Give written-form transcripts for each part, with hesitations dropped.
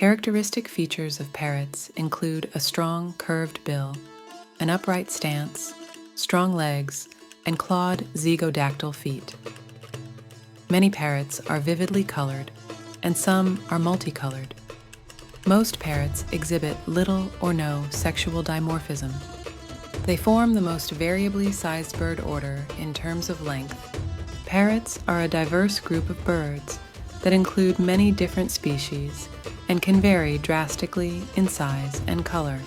Characteristic features of parrots include a strong, curved bill, an upright stance, strong legs, and clawed zygodactyl feet. Many parrots are vividly colored, and some are multicolored. Most parrots exhibit little or no sexual dimorphism. They form the most variably sized bird order in terms of length. Parrots are a diverse group of birds that include many different species and can vary drastically in size and color.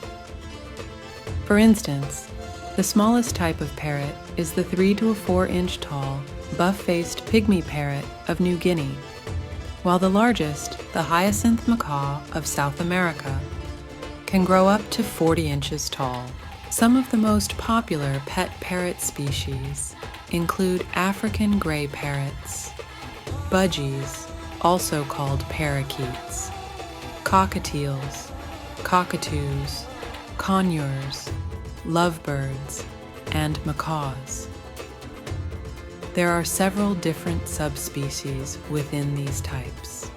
For instance, the smallest type of parrot is the 3 to 4 inch tall, buff-faced pygmy parrot of New Guinea, while the largest, the hyacinth macaw of South America, can grow up to 40 inches tall. Some of the most popular pet parrot species include African gray parrots, budgies, also called parakeets, cockatiels, cockatoos, conures, lovebirds, and macaws. There are several different subspecies within these types.